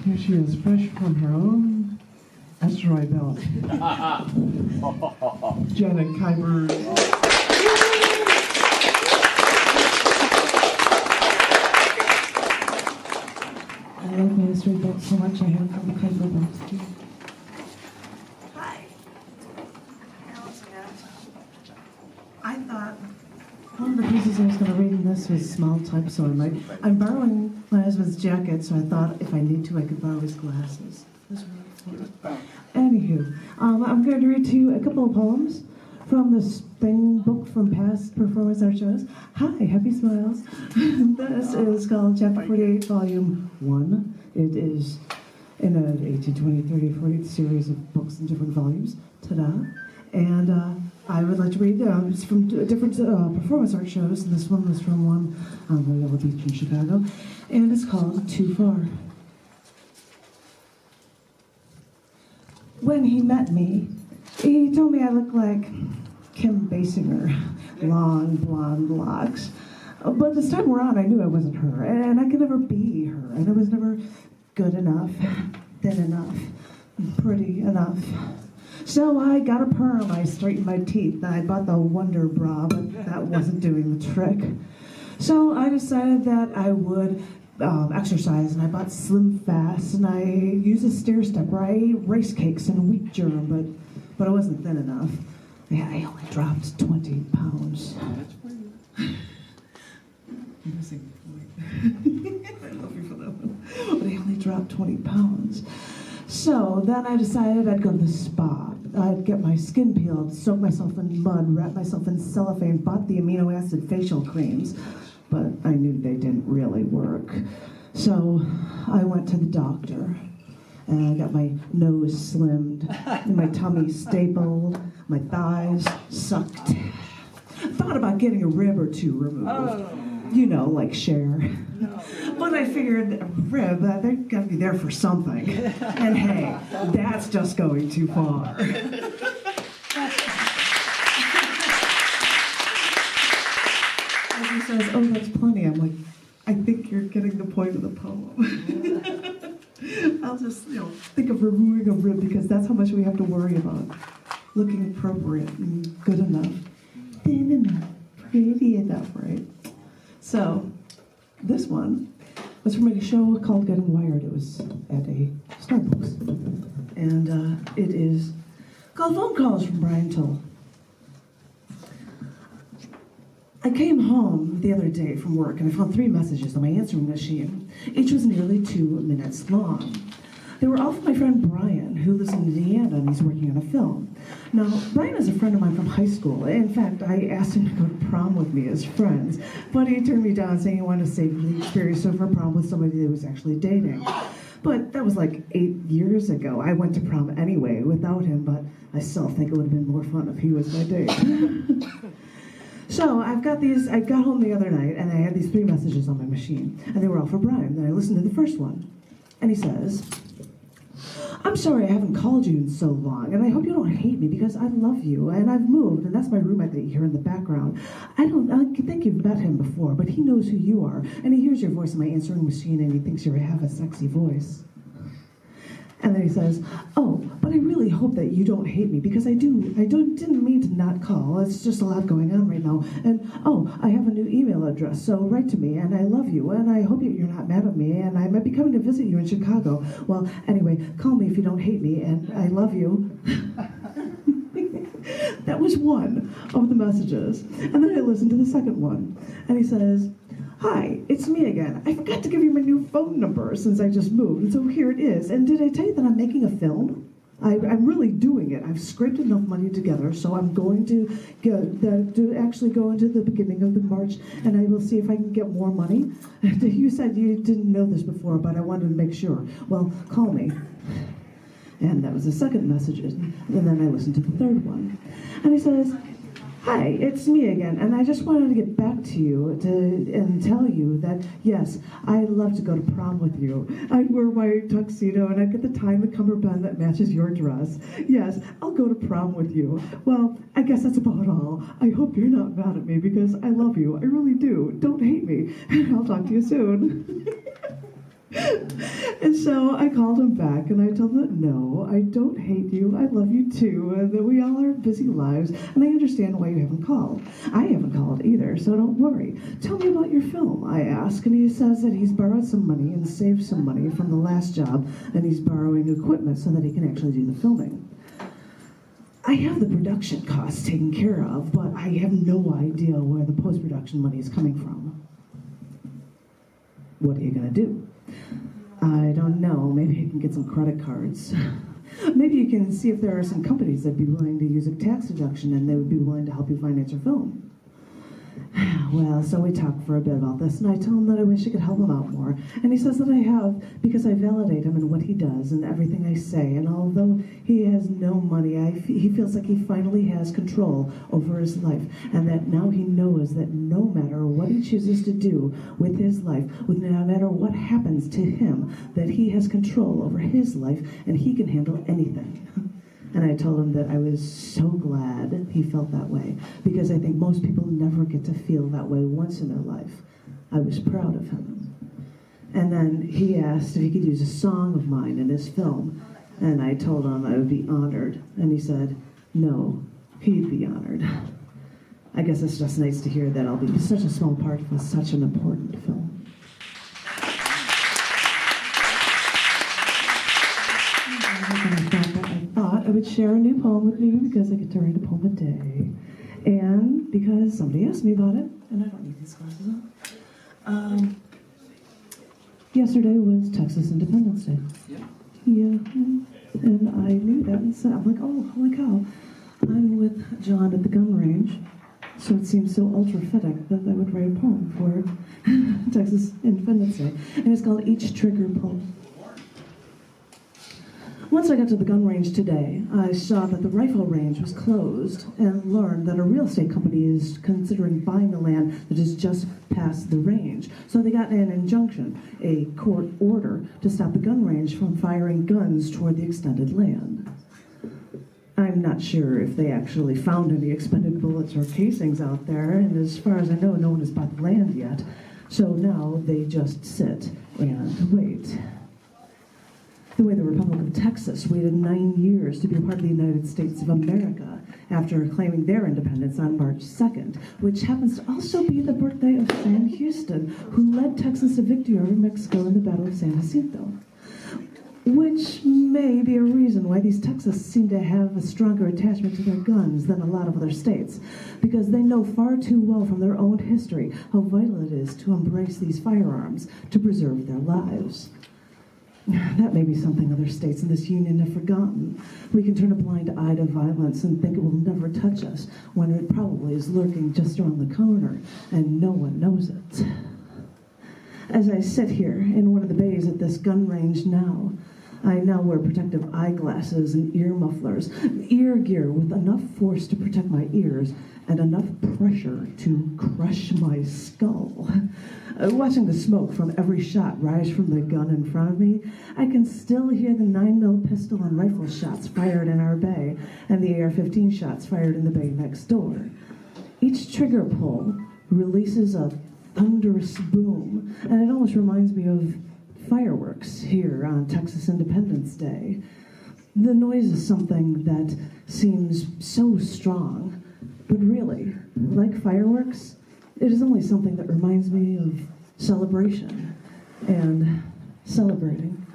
Here she is, fresh from her own asteroid belt. Janet Kuypers. I love my asteroid belt so much I have a couple Kuyper belts too. Hi. I thought one of the pieces I was going to read in this was small type, so I'm borrowing my husband's jacket, so I thought if I need to, I could borrow his glasses. Anywho, I'm going to read to you a couple of poems from this thing book from past performance art shows. Hi, happy smiles. This is called Chapter 48, Volume 1. It is in an 18, 20, 30, 40 series of books in different volumes. Ta-da. And I would like to read it's from different performance art shows, and this one was from one on the Yellow Beach in Chicago, and it's called Too Far. When he met me, he told me I looked like Kim Basinger, long blonde locks. But this time around, I knew I wasn't her, and I could never be her, and I was never good enough, thin enough, pretty enough. So I got a perm, I straightened my teeth, I bought the Wonder Bra, but that wasn't doing the trick. So I decided that I would exercise, and I bought Slim Fast, and I used a stair stepper. I ate rice cakes and wheat germ, but I wasn't thin enough. I only dropped 20 pounds. Missing point. I love you for that one. But I only dropped 20 pounds. So then I decided I'd go to the spa. I'd get my skin peeled, soak myself in mud, wrap myself in cellophane, bought the amino acid facial creams, but I knew they didn't really work. So I went to the doctor, and I got my nose slimmed, and my tummy stapled, my thighs sucked. I thought about getting a rib or two removed. Oh. You know, like Cher. No. But I figured a rib, they're gotta be there for something. And hey, that's just going too far. As he says, oh, that's plenty. I'm like, I think you're getting the point of the poem. I'll just, think of removing a rib because that's how much we have to worry about. Looking appropriate and good enough, thin enough, pretty enough, right? So, this one was from a show called Getting Wired. It was at a Starbucks. And it is called Phone Calls from Brian Tolle. I came home the other day from work and I found 3 messages on my answering machine. Each was nearly 2 minutes long. They were all from my friend Brian, who lives in Indiana and he's working on a film. Now, Brian is a friend of mine from high school. In fact, I asked him to go to prom with me as friends, but he turned me down saying he wanted to save the experience over prom with somebody that he was actually dating. But that was like 8 years ago. I went to prom anyway without him, but I still think it would have been more fun if he was my date. So I got home the other night and I had these 3 messages on my machine, and they were all for Brian. Then I listened to the first one, and he says, I'm sorry I haven't called you in so long, and I hope you don't hate me because I love you, and I've moved, and that's my roommate that you hear in the background. I think you've met him before, but he knows who you are, and he hears your voice in my answering machine, and he thinks you have a sexy voice. And then he says, oh, but I really hope that you don't hate me because I didn't mean to not call. It's just a lot going on right now. And oh, I have a new email address, so write to me, and I love you, and I hope you're not mad at me, and I might be coming to visit you in Chicago. Well, anyway, call me if you don't hate me, and I love you. That was one of the messages. And then I listened to the second one, and he says, hi, it's me again. I forgot to give you my new phone number since I just moved, and so here it is. And did I tell you that I'm making a film? I'm really doing it. I've scraped enough money together, so I'm going to actually go into the beginning of the March, and I will see if I can get more money. You said you didn't know this before, but I wanted to make sure. Well, call me. And that was the second message, and then I listened to the third one. And he says, hi, it's me again, and I just wanted to get back to you and tell you that, yes, I'd love to go to prom with you. I'd wear my tuxedo, and I'd get the tie and the cummerbund that matches your dress. Yes, I'll go to prom with you. Well, I guess that's about all. I hope you're not mad at me because I love you. I really do. Don't hate me. I'll talk to you soon. And so I called him back and I told him that no, I don't hate you. I love you too. And that we all are busy lives. And I understand why you haven't called. I haven't called either, so don't worry. Tell me about your film, I ask. And he says that he's borrowed some money and saved some money from the last job. And he's borrowing equipment so that he can actually do the filming. I have the production costs taken care of, but I have no idea where the post-production money is coming from. What are you going to do? I don't know. Maybe you can get some credit cards. Maybe you can see if there are some companies that'd be willing to use a tax deduction and they would be willing to help you finance your film. Well, so we talked for a bit about this, and I tell him that I wish I could help him out more. And he says that I have, because I validate him in what he does and everything I say. And although he has no money, he feels like he finally has control over his life. And that now he knows that no matter what he chooses to do with his life, no matter what happens to him, that he has control over his life and he can handle anything. And I told him that I was so glad he felt that way, because I think most people never get to feel that way once in their life. I was proud of him. And then he asked if he could use a song of mine in his film, and I told him I would be honored. And he said, no, he'd be honored. I guess it's just nice to hear that I'll be such a small part of such an important film. I would share a new poem with you because I get to write a poem a day, and because somebody asked me about it, and I don't need these glasses on. Yesterday was Texas Independence Day. Yeah, and I knew that, and so I'm like, oh, holy cow! I'm with John at the gun range, so it seems so ultra-fitting that I would write a poem for Texas Independence Day, and it's called Each Trigger Pull. Once I got to the gun range today, I saw that the rifle range was closed and learned that a real estate company is considering buying the land that is just past the range. So they got an injunction, a court order, to stop the gun range from firing guns toward the extended land. I'm not sure if they actually found any expended bullets or casings out there, and as far as I know, no one has bought the land yet. So now they just sit and wait. The way the Republic of Texas waited 9 years to be a part of the United States of America after claiming their independence on March 2nd, which happens to also be the birthday of Sam Houston, who led Texas to victory over Mexico in the Battle of San Jacinto. Which may be a reason why these Texans seem to have a stronger attachment to their guns than a lot of other states, because they know far too well from their own history how vital it is to embrace these firearms to preserve their lives. That may be something other states in this union have forgotten. We can turn a blind eye to violence and think it will never touch us, when it probably is lurking just around the corner, and no one knows it. As I sit here in one of the bays at this gun range now, I now wear protective eyeglasses and ear mufflers, ear gear with enough force to protect my ears and enough pressure to crush my skull. Watching the smoke from every shot rise from the gun in front of me, I can still hear the 9mm pistol and rifle shots fired in our bay and the AR-15 shots fired in the bay next door. Each trigger pull releases a thunderous boom, and it almost reminds me of fireworks here on Texas Independence Day. The noise is something that seems so strong, but really, like fireworks, it is only something that reminds me of celebration and celebrating.